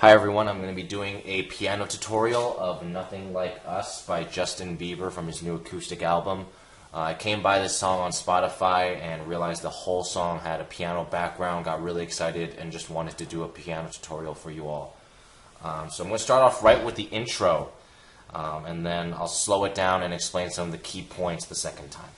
Hi everyone, I'm going to be doing a piano tutorial of Nothing Like Us by Justin Bieber from his new acoustic album. I came by this song on Spotify and realized the whole song had a piano background, got really excited and just wanted to do a piano tutorial for you all. So I'm going to start off right with the intro and then I'll slow it down and explain some of the key points the second time.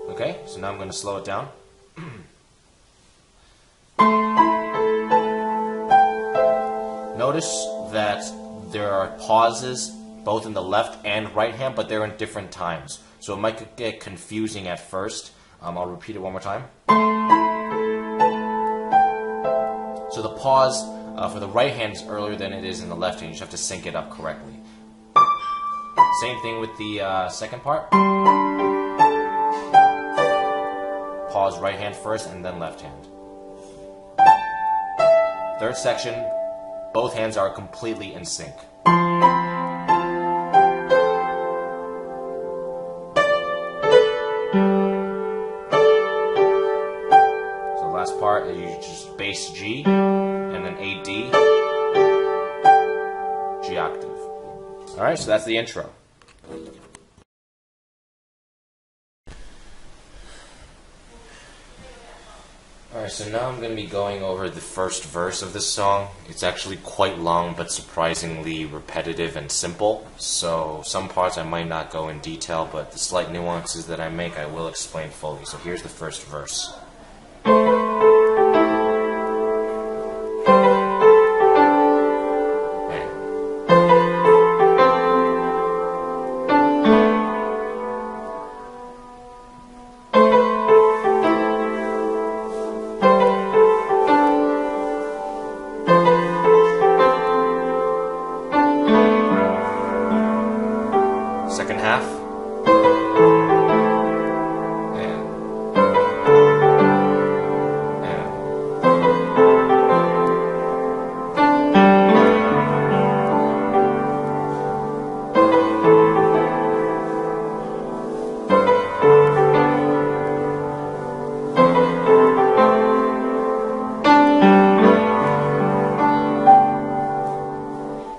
Okay, so now I'm going to slow it down. Notice that there are pauses both in the left and right hand, but they're in different times. So it might get confusing at first. I'll repeat it one more time. So the pause for the right hand is earlier than it is in the left hand. You just have to sync it up correctly. Same thing with the second part. Pause right hand first and then left hand. Third section, both hands are completely in sync. So the last part, you just bass G and then A D, G octave. Alright, so that's the intro. Alright, so now I'm going to be going over the first verse of this song. It's actually quite long but surprisingly repetitive and simple. So some parts I might not go in detail, but the slight nuances that I make I will explain fully. So here's the first verse. Second half.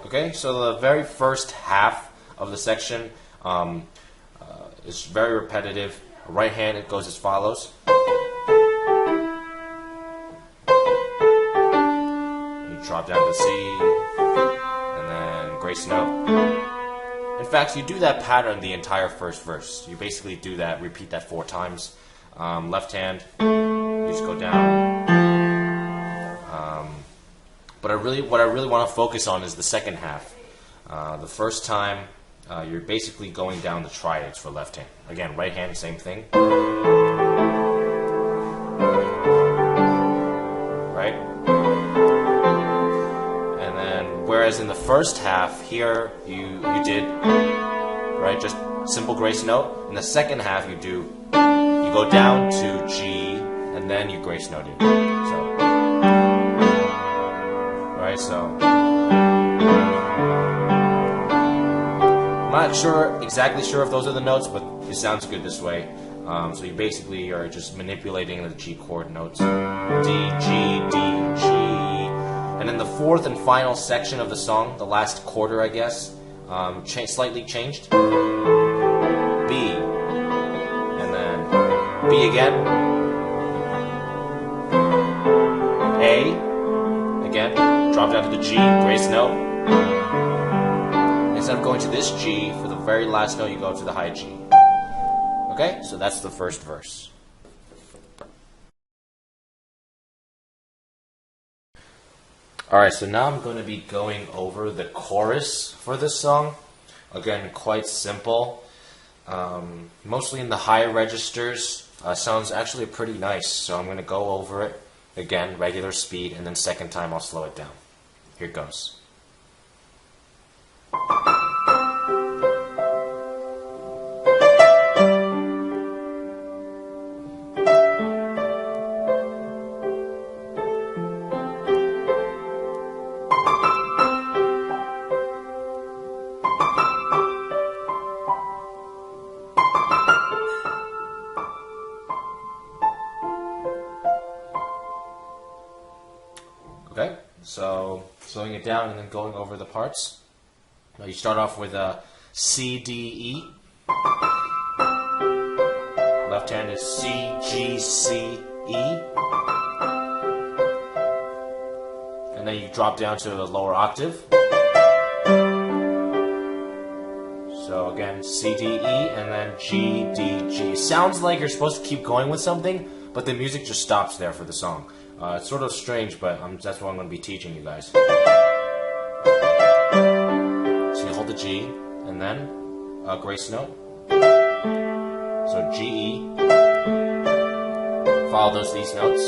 Okay, so the very first half of the section is very repetitive. Right hand, it goes as follows. You drop down to C, and then grace note. In fact, you do that pattern the entire first verse. You basically do that, repeat that 4 times. Left hand, you just go down. But what I really want to focus on is the second half. The first time, you're basically going down the triads for left hand. Again, right hand, same thing. Right? And then, whereas in the first half, here you did, right, just simple grace note. In the second half, you go down to G, and then you grace note it. So, right, so. I'm not exactly sure if those are the notes, but it sounds good this way. So you basically are just manipulating the G chord notes. D, G, D, G. And then the fourth and final section of the song, the last quarter, I guess, slightly changed. B. And then B again. A. Again. Drop down to the G, grace note. Instead of going to this G, for the very last note, you go to the high G. Okay, so that's the first verse. Alright, so now I'm going to be going over the chorus for this song. Again, quite simple. Mostly in the high registers. Sounds actually pretty nice, so I'm going to go over it again, regular speed, and then second time I'll slow it down. Here it goes. So slowing it down and then going over the parts. Now you start off with a C, D, E. Left hand is C, G, C, E. And then you drop down to a lower octave. So again, C, D, E, and then G, D, G. Sounds like you're supposed to keep going with something, but the music just stops there for the song. It's sort of strange, but that's what I'm going to be teaching you guys. So you hold the G, and then a grace note. So G, E. Follow these notes.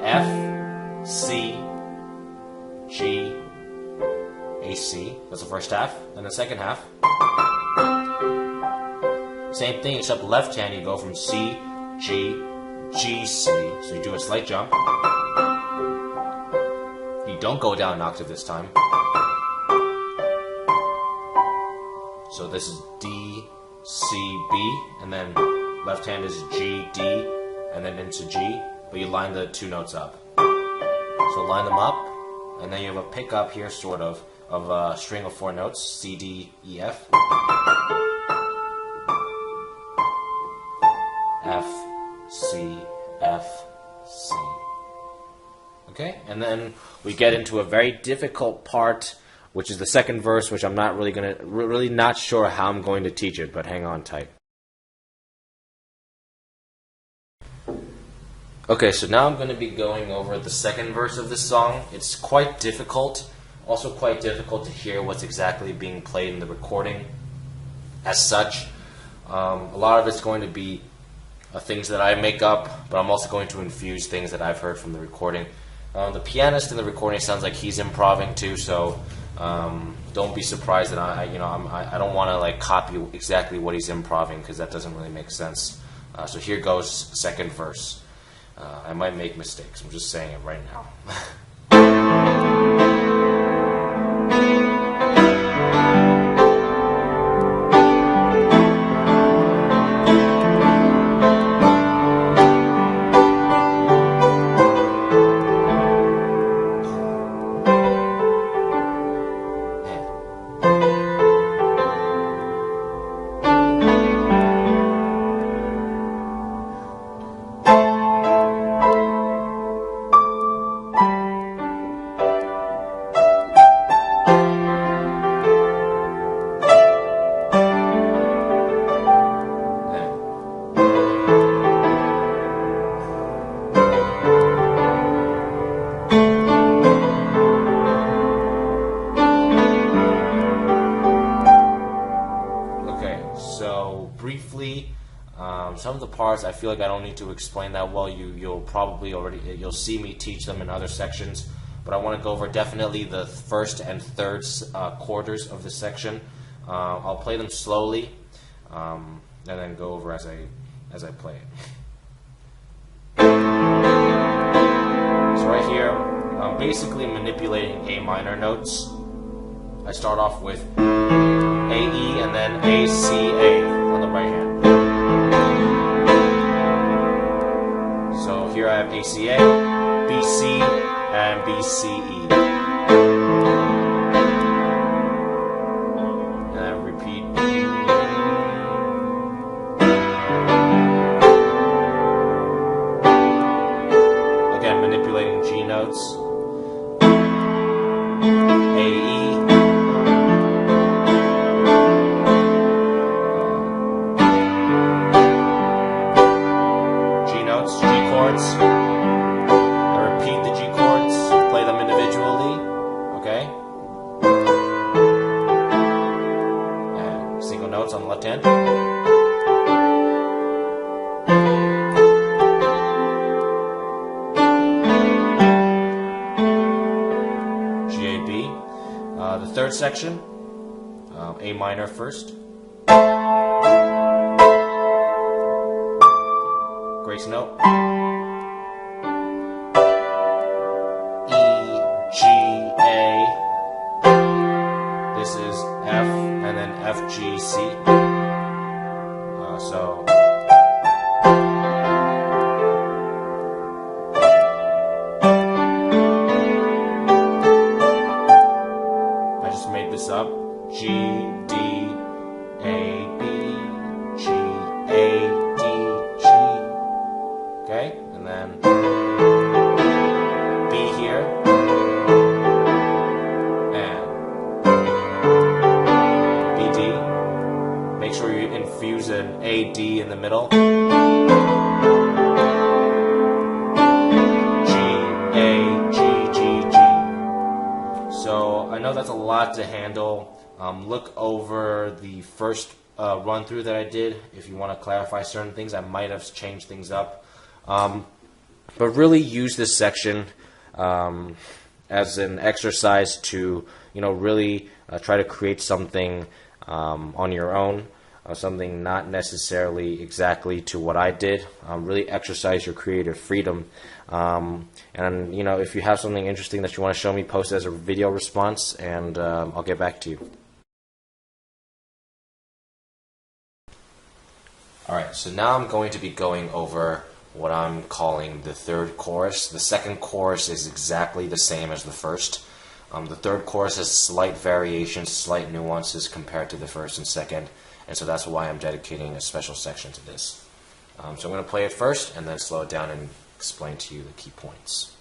F, C, G, A, C. That's the first half. And the second half. Same thing, except left hand, you go from C, G, G, C. So you do a slight jump. You don't go down an octave this time. So this is D, C, B, and then left hand is G, D, and then into G, but you line the two notes up. So line them up, and then you have a pickup here, sort of a string of 4 notes, C, D, E, F. F, C, F, C. Okay, and then we get into a very difficult part, which is the second verse, which I'm not really not sure how I'm going to teach it, but hang on tight. Okay, so now I'm going to be going over the second verse of this song. It's quite difficult, also quite difficult to hear what's exactly being played in the recording. As such, a lot of it's going to be things that I make up, but I'm also going to infuse things that I've heard from the recording. The pianist in the recording sounds like he's improvising too, so don't be surprised that I don't want to like copy exactly what he's improvising, because that doesn't really make sense. So here goes second verse. I might make mistakes. I'm just saying it right now. Some of the parts I feel like I don't need to explain that well. You'll probably you'll see me teach them in other sections, but I want to go over definitely the first and third quarters of the section. I'll play them slowly, and then go over as I play it. So right here, I'm basically manipulating A minor notes. I start off with A, E, and then A, C, A on the right hand. So here I have A, C, A, B, C, and B, C, E. And I repeat. Again, manipulating G notes. A, E. G chords. I repeat the G chords, play them individually, okay? And single notes on the left hand. G, A, B. The third section, A minor first. Grace note. E, G, A. This is F, and then F, G, C. So then A, D in the middle. G, A, G, G, G. So I know that's a lot to handle. Look over the first run through that I did if you want to clarify certain things. I might have changed things up. But really use this section as an exercise to, really try to create something on your own, something not necessarily exactly to what I did. Really exercise your creative freedom. And, if you have something interesting that you want to show me, post it as a video response, and I'll get back to you. Alright, so now I'm going to be going over what I'm calling the third chorus. The second chorus is exactly the same as the first. The third chorus has slight variations, slight nuances compared to the first and second, and so that's why I'm dedicating a special section to this. So I'm going to play it first and then slow it down and explain to you the key points.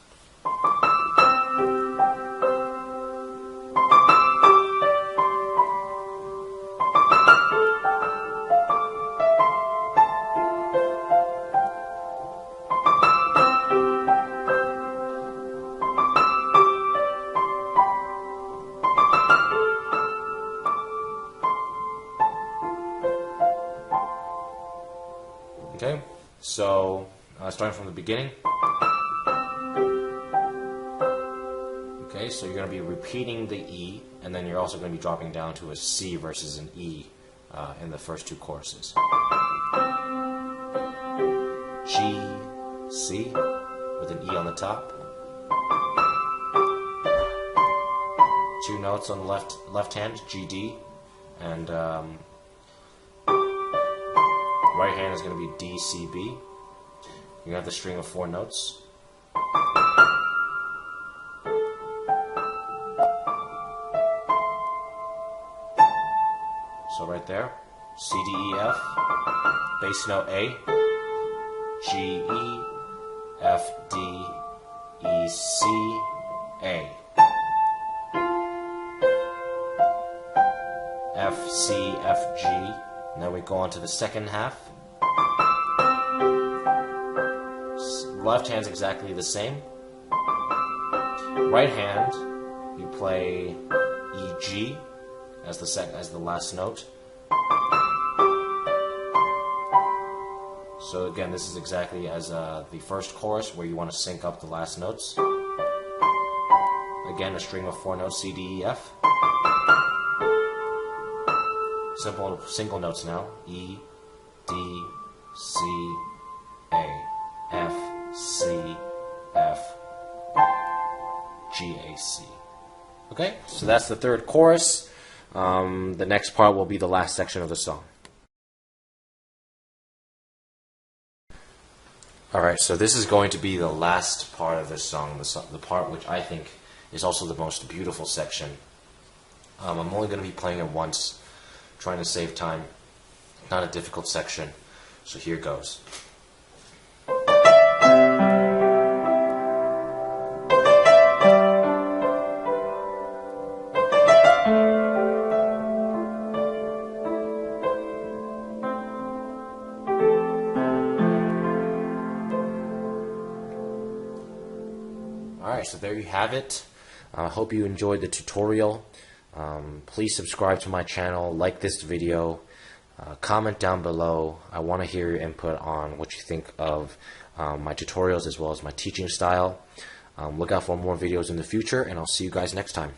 Okay, so starting from the beginning. Okay, so you're going to be repeating the E, and then you're also going to be dropping down to a C versus an E in the first two choruses. G, C, with an E on the top. Two notes on the left hand, G, D, and right hand is going to be D, C, B. You're going to have the string of 4 notes. So right there, C, D, E, F, bass note A, G, E, F, D, E, C, A. F, C, F, G. Now we go on to the second half. Left hand's exactly the same. Right hand, you play E, G as the last note. So again, this is exactly as the first chorus, where you want to sync up the last notes. Again, a string of 4 notes, C, D, E, F. Simple single notes now. E, D, C, A, F, C, F, G, A, C. Okay, so that's the third chorus. The next part will be the last section of the song. Alright, so this is going to be the last part of this song, the part which I think is also the most beautiful section. I'm only going to be playing it once, trying to save time. Not a difficult section, so here goes. Alright, so there you have it. I hope you enjoyed the tutorial. Please subscribe to my channel, like this video, comment down below. I want to hear your input on what you think of my tutorials as well as my teaching style. Look out for more videos in the future, and I'll see you guys next time.